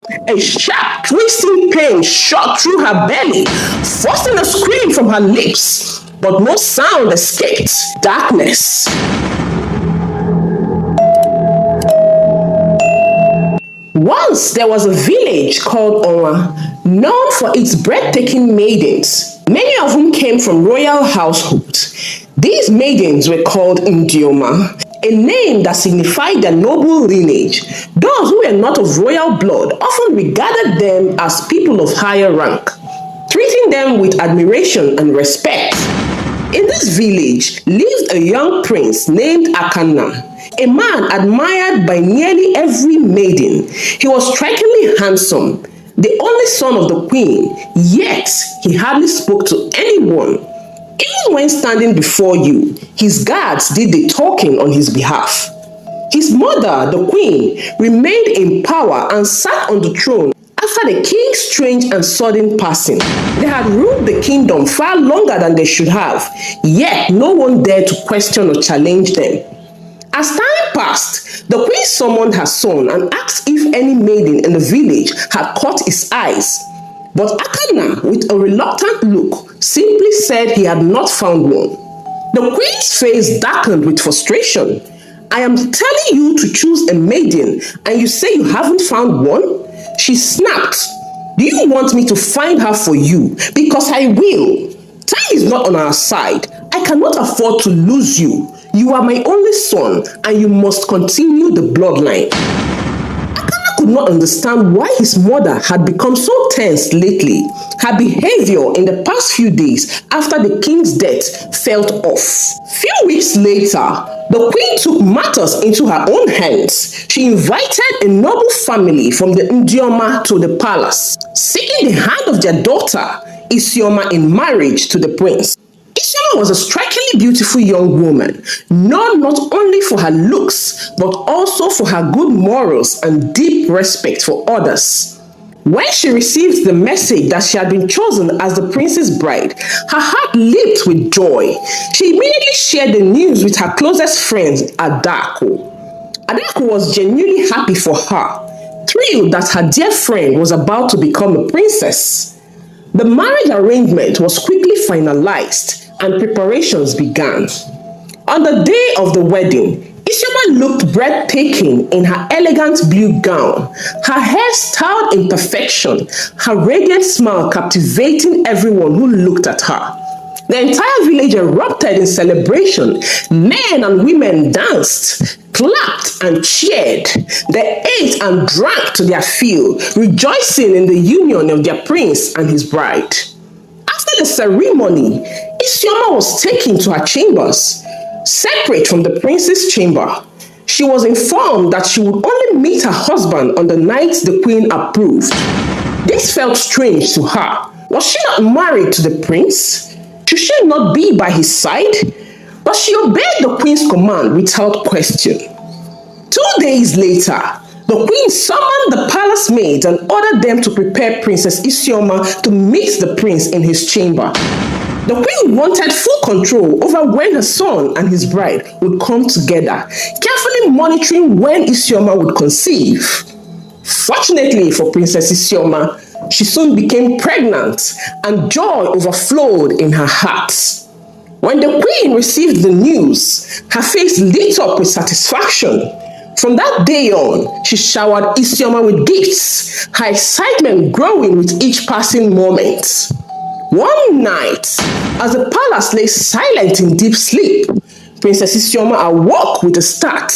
A sharp, twisting pain shot through her belly, forcing a scream from her lips. But no sound escaped. Darkness. Once there was a village called Onwa, known for its breathtaking maidens, many of whom came from royal households. These maidens were called Ndioma, a name that signified their noble lineage. Those who were not of royal blood often regarded them as people of higher rank, treating them with admiration and respect. In this village lived a young prince named Akanna, a man admired by nearly every maiden. He was strikingly handsome, the only son of the queen, yet he hardly spoke to anyone. Even when standing before you, his guards did the talking on his behalf. His mother, the queen, remained in power and sat on the throne after the king's strange and sudden passing. They had ruled the kingdom far longer than they should have, yet no one dared to question or challenge them. As time passed, the queen summoned her son and asked if any maiden in the village had caught his eyes. But Akanna, with a reluctant look, simply said he had not found one. The queen's face darkened with frustration. "I am telling you to choose a maiden, and you say you haven't found one?" She snapped. "Do you want me to find her for you? Because I will. Time is not on our side. I cannot afford to lose you. You are my only son, and you must continue the bloodline." Akana could not understand why his mother had become so tense lately. Her behavior in the past few days after the king's death felt off. Few weeks later, the queen took matters into her own hands. She invited a noble family from the Ndioma to the palace, seeking the hand of their daughter, Isioma, in marriage to the prince. Isioma was a strikingly beautiful young woman, known not only for her looks, but also for her good morals and deep respect for others. When she received the message that she had been chosen as the prince's bride, her heart leaped with joy. She immediately shared the news with her closest friend, Adako. Adako was genuinely happy for her, thrilled that her dear friend was about to become a princess. The marriage arrangement was quickly finalized and preparations began. On the day of the wedding, Isioma looked breathtaking in her elegant blue gown, her hair styled in perfection, her radiant smile captivating everyone who looked at her. The entire village erupted in celebration. Men and women danced, clapped, and cheered. They ate and drank to their fill, rejoicing in the union of their prince and his bride. After the ceremony, Isioma was taken to her chambers, separate from the prince's chamber. She was informed that she would only meet her husband on the night the queen approved. This felt strange to her. Was she not married to the prince? Should she not be by his side? But she obeyed the queen's command without question. 2 days later, the queen summoned the palace maids and ordered them to prepare Princess Isioma to meet the prince in his chamber. The queen wanted full control over when her son and his bride would come together, carefully monitoring when Isioma would conceive. Fortunately for Princess Isioma, she soon became pregnant and joy overflowed in her heart. When the queen received the news, her face lit up with satisfaction. From that day on, she showered Isioma with gifts, her excitement growing with each passing moment. One night, as the palace lay silent in deep sleep, Princess Isioma awoke with a start.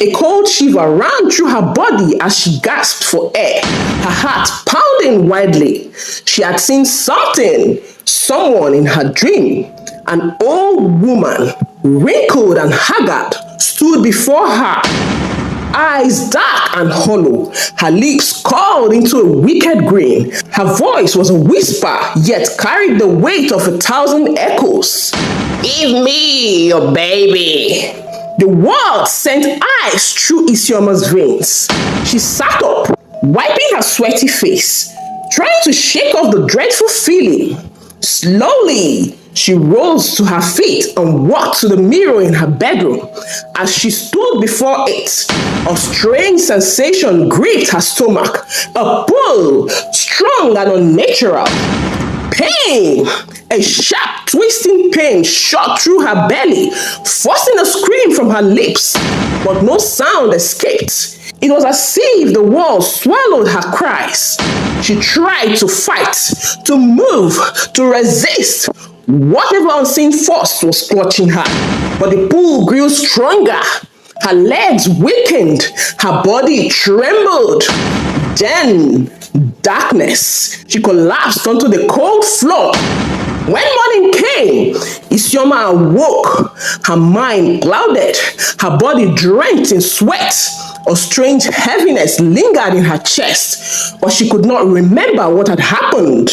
A cold shiver ran through her body as she gasped for air, her heart pounding wildly. She had seen someone in her dream. An old woman, wrinkled and haggard, stood before her. Eyes dark and hollow, her lips curled into a wicked grin. Her voice was a whisper, yet carried the weight of 1,000 echoes. "Give me your baby." The words sent ice through Isioma's veins. She sat up, wiping her sweaty face, trying to shake off the dreadful feeling. Slowly, She rose to her feet and walked to the mirror in her bedroom. As she stood before it, a strange sensation gripped her stomach, a pull, strong and unnatural. Pain! A sharp, twisting pain shot through her belly, forcing a scream from her lips, but no sound escaped. It was as if the world swallowed her cries. She tried to fight, to move, to resist. Whatever unseen force was clutching her, but the pull grew stronger. Her legs weakened, her body trembled. Then, darkness. She collapsed onto the cold floor. When morning came, Isioma awoke, her mind clouded, her body drenched in sweat. A strange heaviness lingered in her chest, but she could not remember what had happened.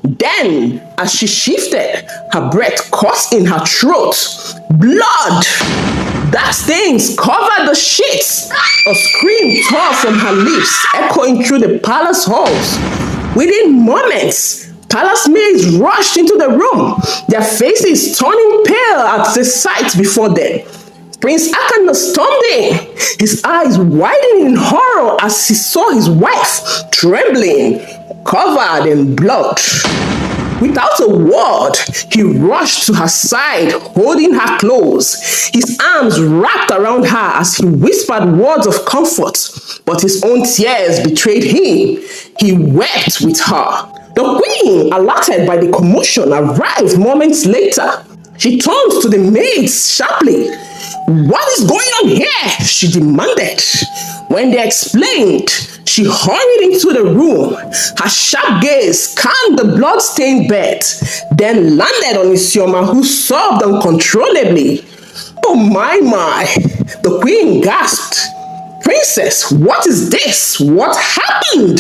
Then, as she shifted, her breath caught in her throat. Blood! Dark stains covered the sheets. A scream tore from her lips, echoing through the palace halls. Within moments, palace maids rushed into the room, their faces turning pale at the sight before them. Prince Akana stormed in, his eyes widening in horror as he saw his wife trembling, covered in blood. Without a word, he rushed to her side, holding her close, his arms wrapped around her as he whispered words of comfort, but his own tears betrayed him. He wept with her. The queen, alerted by the commotion, arrived moments later. She turned to the maids sharply. "What is going on here?" she demanded. When they explained, she hurried into the room. Her sharp gaze scanned the blood-stained bed, then landed on Isioma, who sobbed uncontrollably. "Oh my, the queen gasped. "Princess, what is this? What happened?"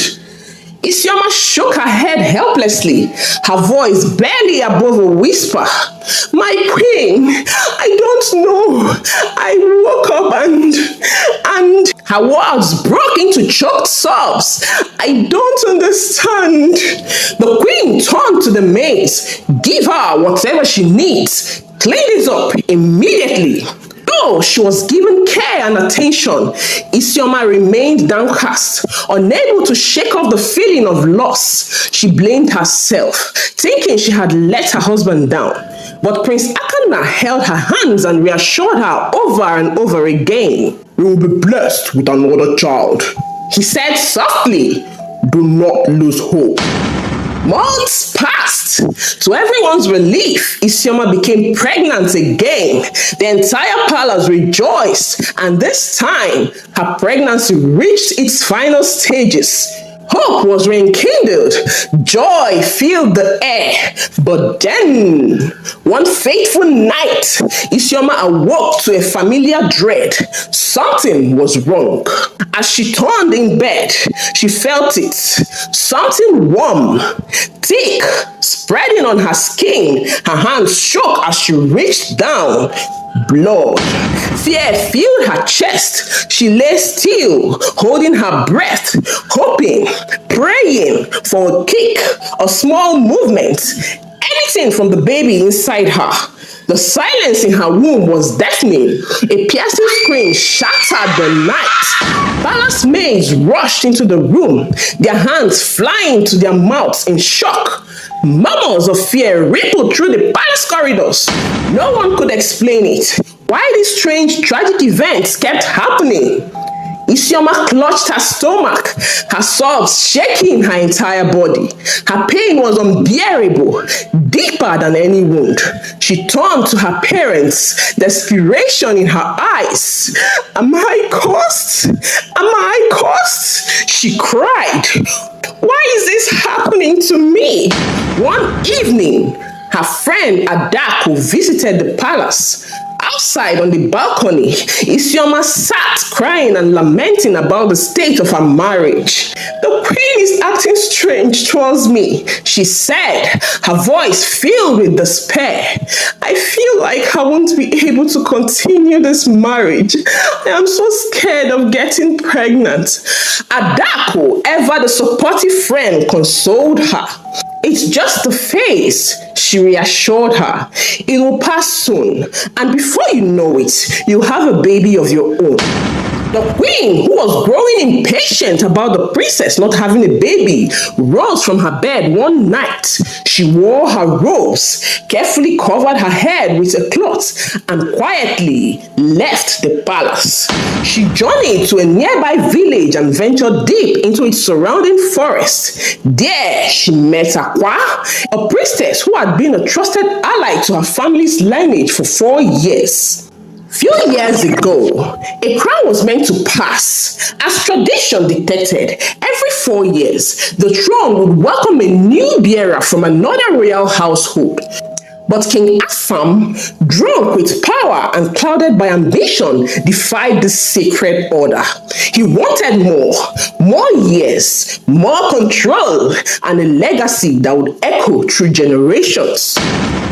Isioma shook her head helplessly, her voice barely above a whisper. "My queen, I don't know. I woke up and her words broke into choked sobs. "I don't understand." The queen turned to the maids. "Give her whatever she needs. Clean it up immediately." Though she was given care and attention, Isioma remained downcast, unable to shake off the feeling of loss. She blamed herself, thinking she had let her husband down. But Prince Akana held her hands and reassured her over and over again. "You will be blessed with another child," he said softly. "Do not lose hope." Months passed. To everyone's relief, Isioma became pregnant again. The entire palace rejoiced, and this time, her pregnancy reached its final stages. Hope was rekindled. Joy filled the air. But then, one fateful night, Isioma awoke to a familiar dread. Something was wrong. As she turned in bed, she felt it. Something warm, thick, spreading on her skin. Her hands shook as she reached down. Blood. Fear filled her chest. She lay still, holding her breath, hoping, praying for a kick, a small movement, anything from the baby inside her. The silence in her womb was deafening. A piercing scream shattered the night. Palace maids rushed into the room, their hands flying to their mouths in shock. Murmurs of fear rippled through the palace corridors. No one could explain it. Why these strange, tragic events kept happening? Isioma clutched her stomach, her sobs shaking her entire body. Her pain was unbearable, deeper than any wound. She turned to her parents, desperation in her eyes. "Am I cursed? Am I cursed?" she cried. "Why is this happening to me?" One evening, her friend Adaku visited the palace. Outside on the balcony, Isioma sat crying and lamenting about the state of her marriage. "The queen is acting strange towards me," she said, her voice filled with despair. "I feel like I won't be able to continue this marriage. I am so scared of getting pregnant." Adaku, ever the supportive friend, consoled her. "It's just a phase," she reassured her. It will pass soon, and before you know it, you'll have a baby of your own. The queen, who was growing impatient about the princess not having a baby, rose from her bed one night. She wore her robes, carefully covered her head with a cloth, and quietly left the palace. She journeyed to a nearby village and ventured deep into its surrounding forest. There, she met Aqua, a priestess who had been a trusted ally to her family's lineage for 4 years. Few years ago, a crown was meant to pass. As tradition dictated, every 4 years, the throne would welcome a new bearer from another royal household. But King Afam, drunk with power and clouded by ambition, defied this sacred order. He wanted more years, more control, and a legacy that would echo through generations.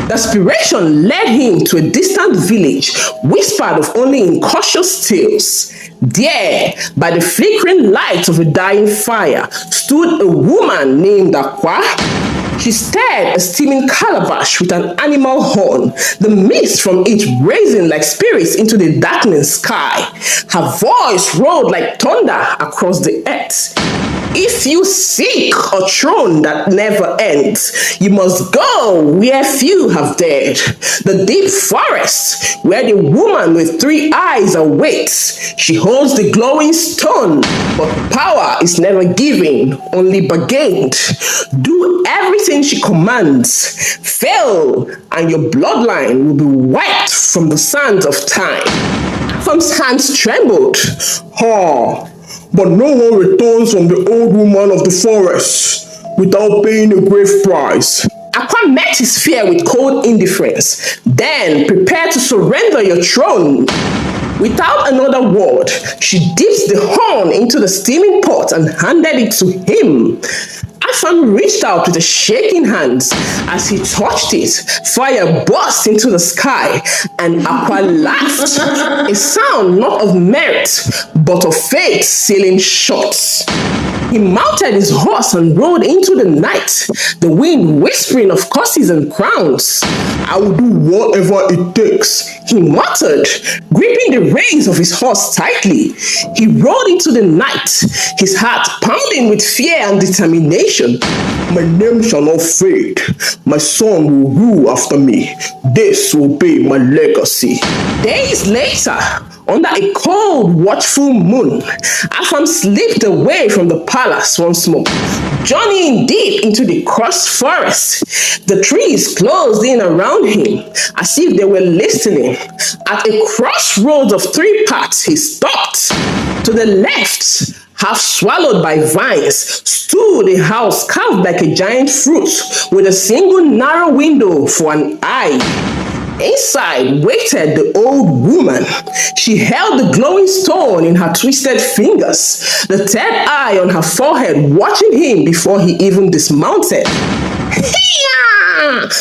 The aspiration led him to a distant village, whispered of only in cautious tales. There, by the flickering light of a dying fire, stood a woman named Aqua. She stirred a steaming calabash with an animal horn, the mist from it raising like spirits into the darkening sky. Her voice rolled like thunder across the earth. If you seek a throne that never ends, you must go where few have dared. The deep forest, where the woman with 3 eyes awaits. She holds the glowing stone, but power is never given, only bargained. Do everything she commands. Fail, and your bloodline will be wiped from the sands of time. Afam's hands trembled. But no one returns from the old woman of the forest without paying a grave price. Aqua met his fear with cold indifference, then prepared to surrender your throne. Without another word, she dipped the horn into the steaming pot and handed it to him. Afam reached out with a shaking hand. As he touched it, fire burst into the sky, and Aqua laughed, a sound not of merit, but of fate sealing shots. He mounted his horse and rode into the night, the wind whispering of curses and crowns. I will do whatever it takes, he muttered, gripping the reins of his horse tightly. He rode into the night, his heart pounding with fear and determination. My name shall not fade. My son will rule after me. This will be my legacy. Days later, under a cold, watchful moon, Afam slipped away from the palace once more, journeying deep into the cursed forest. The trees closed in around him, as if they were listening. At a crossroads of 3 paths, he stopped. To the left, half swallowed by vines, stood a house carved like a giant fruit, with a single narrow window for an eye. Inside waited the old woman. She held the glowing stone in her twisted fingers, the 3rd eye on her forehead, watching him before he even dismounted.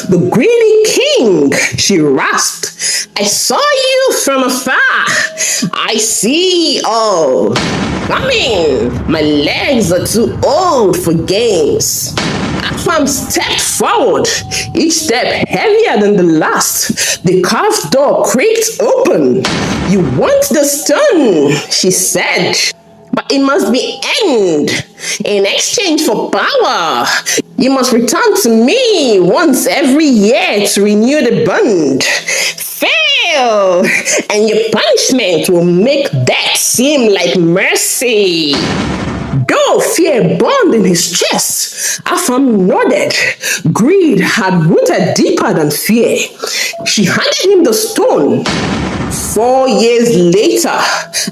The greedy king, she rasped. I saw you from afar. I see all. Coming, my legs are too old for games. Afam stepped forward, each step heavier than the last. The carved door creaked open. You want the stone, she said, but it must be end. In exchange for power, you must return to me once every year to renew the bond. Fail, and your punishment will make death seem like mercy. Though fear burned in his chest, Afam nodded. Greed had rooted deeper than fear. She handed him the stone. 4 years later,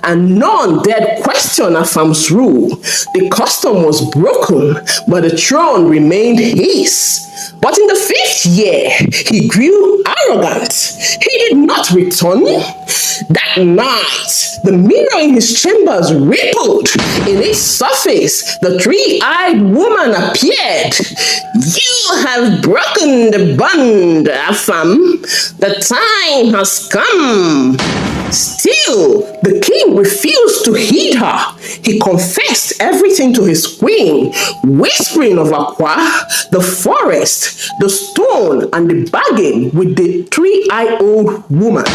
and none dared question Afam's rule. The custom was broken, but the throne remained his. But in the 5th year, he grew arrogant. He did not return. That night, the mirror in his chambers rippled. In its surface, the 3-eyed woman appeared. You have broken the bond, Afam. The time has come. come. Still, the king refused to heed her. He confessed everything to his queen, whispering of Aqua, the forest, the stone, and the bargain with the three-eyed-old woman.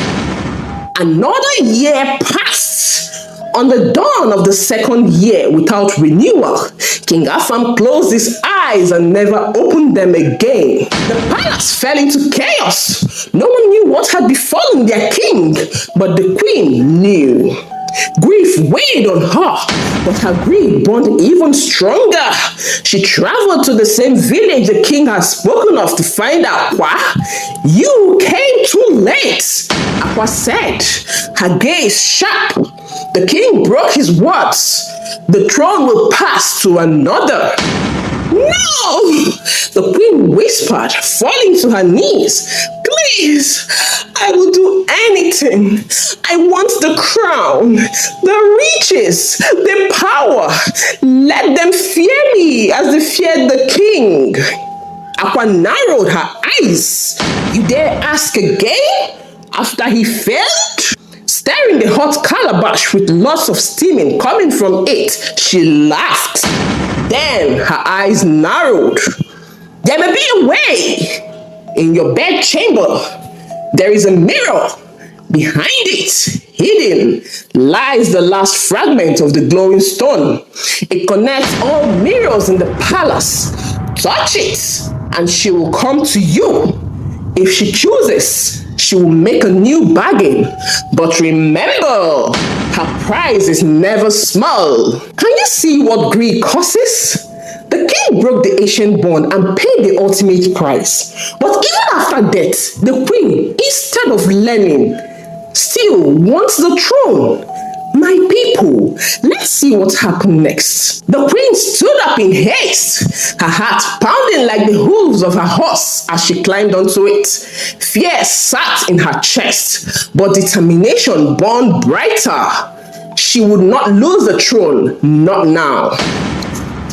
Another year passed. On the dawn of the second year, without renewal, King Afam closed his eyes and never opened them again. The palace fell into chaos. No one knew what had befallen their king, but the queen knew. Grief weighed on her, but her grief burned even stronger. She traveled to the same village the king had spoken of to find Aqua. "You came too late," Aqua said, her gaze sharp. The king broke his words. "The throne will pass to another." "No!" the queen whispered, falling to her knees. "Please, I will do anything. I want the crown, the riches, the power. Let them fear me as they feared the king." Aqua narrowed her eyes. "You dare ask again? After he failed?" Stirring the hot calabash with lots of steaming coming from it, she laughed. Then her eyes narrowed. "There may be a way. In your bedchamber, there is a mirror. Behind it, hidden, lies the last fragment of the glowing stone. It connects all mirrors in the palace. Touch it, and she will come to you. If she chooses, she will make a new bargain. But remember, her price is never small." Can you see what greed causes? The king broke the ancient bond and paid the ultimate price. But even after death, the queen, instead of learning, still wants the throne. My people, let's see what happened next. The queen stood up in haste, her heart pounding like the hooves of her horse as she climbed onto it. Fear sat in her chest, but determination burned brighter. She would not lose the throne, not now.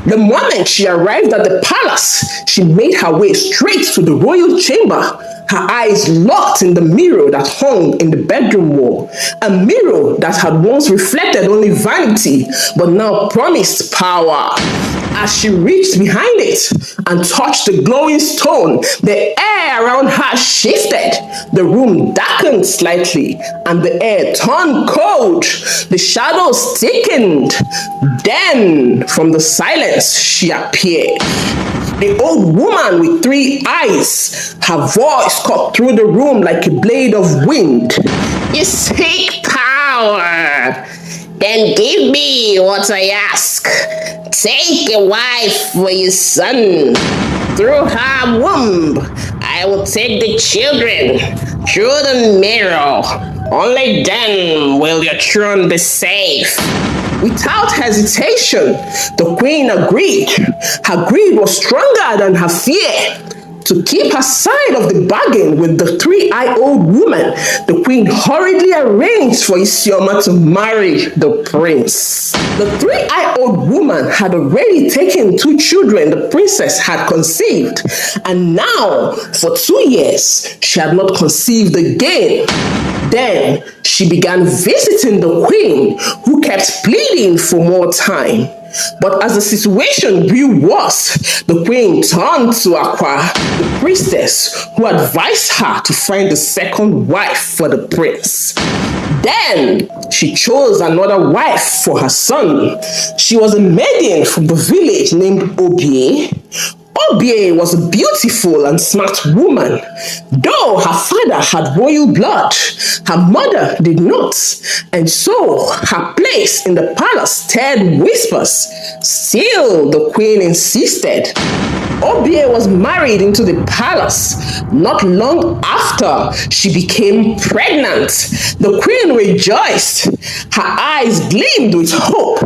The moment she arrived at the palace, she made her way straight to the royal chamber. Her eyes locked in the mirror that hung in the bedroom wall, a mirror that had once reflected only vanity, but now promised power. As she reached behind it and touched the glowing stone, the air around her shifted. The room darkened slightly, and the air turned cold. The shadows thickened. Then, from the silence, she appeared. The old woman with three eyes, her voice cut through the room like a blade of wind. "You seek power? Then give me what I ask. Take a wife for your son. Through her womb, I will take the children. Through the mirror, only then will your throne be safe." Without hesitation, the queen agreed. Her greed was stronger than her fear. To keep her side of the bargain with the three-eyed old woman, the queen hurriedly arranged for Isioma to marry the prince. The three-eyed old woman had already taken 2 children the princess had conceived, and now, for 2 years, she had not conceived again. Then she began visiting the queen, who kept pleading for more time. But as the situation grew worse, the queen turned to Aqua, the priestess, who advised her to find a second wife for the prince. Then she chose another wife for her son. She was a maiden from the village named Obie. Obie was a beautiful and smart woman. Though her father had royal blood, her mother did not, and so her place in the palace stirred whispers. Still, the queen insisted. Obie was married into the palace. Not long after, she became pregnant. The queen rejoiced. Her eyes gleamed with hope.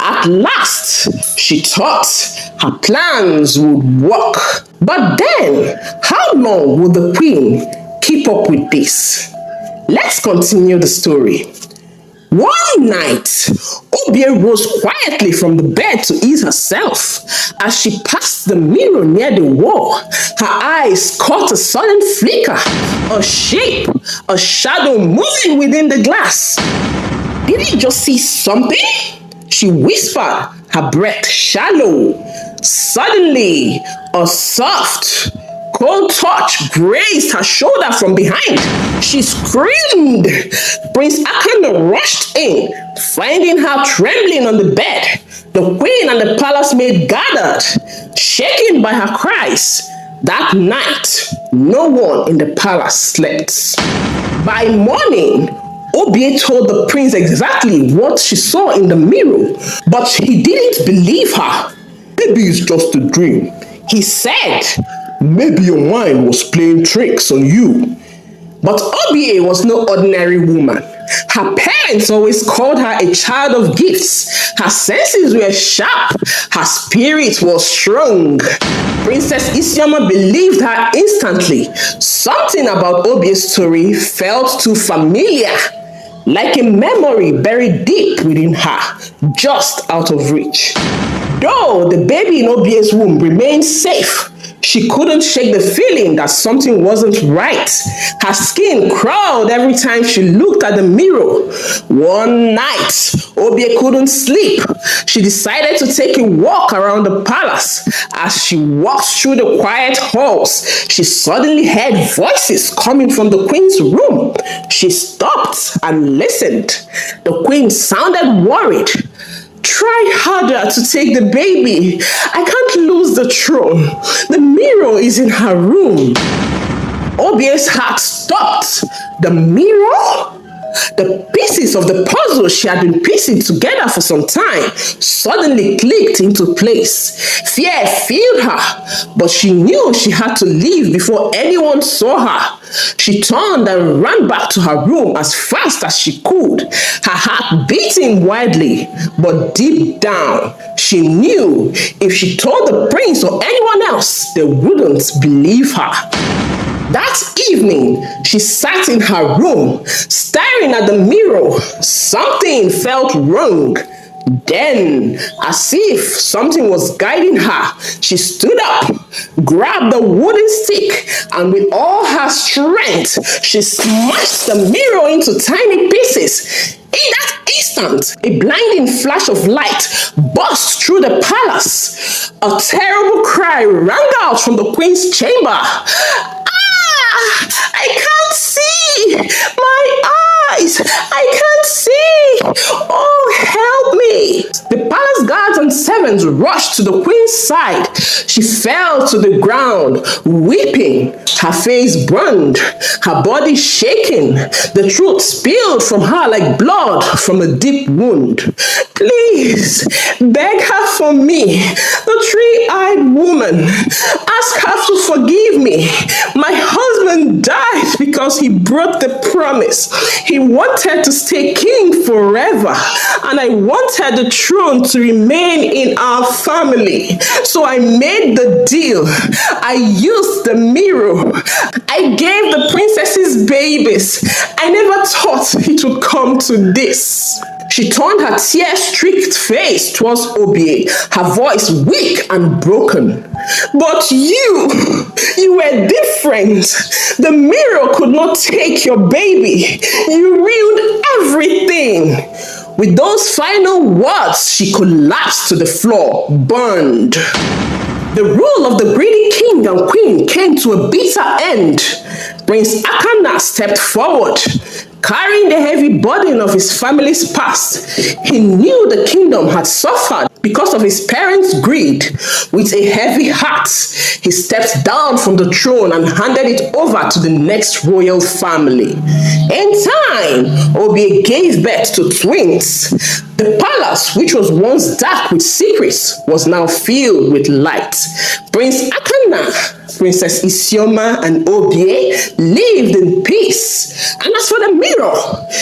At last, she thought her plans would work. But then, how long would the queen keep up with this? Let's continue the story. One night, Obie rose quietly from the bed to ease herself. As she passed the mirror near the wall, her eyes caught a sudden flicker, a shape, a shadow moving within the glass. Did you just see something? She whispered, her breath shallow. Suddenly, a soft, cold touch grazed her shoulder from behind. She screamed. Prince Akanda rushed in, finding her trembling on the bed. The queen and the palace maid gathered, shaken by her cries. That night, no one in the palace slept. By morning, Obie told the prince exactly what she saw in the mirror, but he didn't believe her. Maybe it's just a dream, he said. Maybe your mind was playing tricks on you. But Obie was no ordinary woman. Her parents always called her a child of gifts. Her senses were sharp. Her spirit was strong. Princess Isioma believed her instantly. Something about Obie's story felt too familiar, like a memory buried deep within her, just out of reach. Though the baby in Obie's womb remained safe, she couldn't shake the feeling that something wasn't right. Her skin crawled every time she looked at the mirror. One night, Obie couldn't sleep. She decided to take a walk around the palace. As she walked through the quiet halls, she suddenly heard voices coming from the queen's room. She stopped and listened. The queen sounded worried. Try harder to take the baby. I can't lose the throne. The mirror is in her room. Obie's heart stopped. The mirror? The pieces of the puzzle she had been piecing together for some time suddenly clicked into place. Fear filled her, but she knew she had to leave before anyone saw her. She turned and ran back to her room as fast as she could, her heart beating wildly, but deep down, she knew if she told the prince or anyone else, they wouldn't believe her. That evening, she sat in her room, staring at the mirror. Something felt wrong. Then, as if something was guiding her, she stood up, grabbed the wooden stick, and with all her strength, she smashed the mirror into tiny pieces. In that instant, a blinding flash of light burst through the palace. A terrible cry rang out from the queen's chamber. I can't see! My eyes! I can't see! Oh, help me! The palace guards and servants rushed to the queen's side. She fell to the ground, weeping, her face burned, her body shaking. The truth spilled from her like blood from a deep wound. Please, beg her for me, the three-eyed woman. Ask her to forgive me. My husband died because he broke the promise. He wanted to stay king forever, and I wanted the throne to remain in our family. So I made the deal. I used the mirror. I gave the princesses babies. I never thought it would come to this. She turned her tear-streaked face towards Obie, her voice weak and broken. But you were different. The mirror could not take your baby. You ruined everything. With those final words, she collapsed to the floor, burned. The rule of the greedy king and queen came to a bitter end. Prince Akanda stepped forward, carrying the heavy burden of his family's past. He knew the kingdom had suffered because of his parents' greed. With a heavy heart, he stepped down from the throne and handed it over to the next royal family. In time, Obie gave birth to twins. The palace, which was once dark with secrets, was now filled with light. Prince Akanda, Princess Isioma, and Obie lived in peace. And as for the mirror,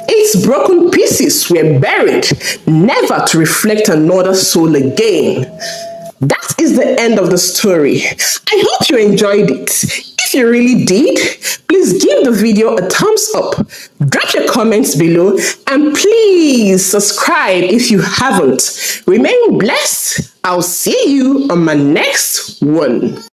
its broken pieces were buried, never to reflect another soul again. That is the end of the story. I hope you enjoyed it. If you really did, please please give the video a thumbs up, drop your comments below, and please subscribe if you haven't. Remain blessed. I'll see you on my next one.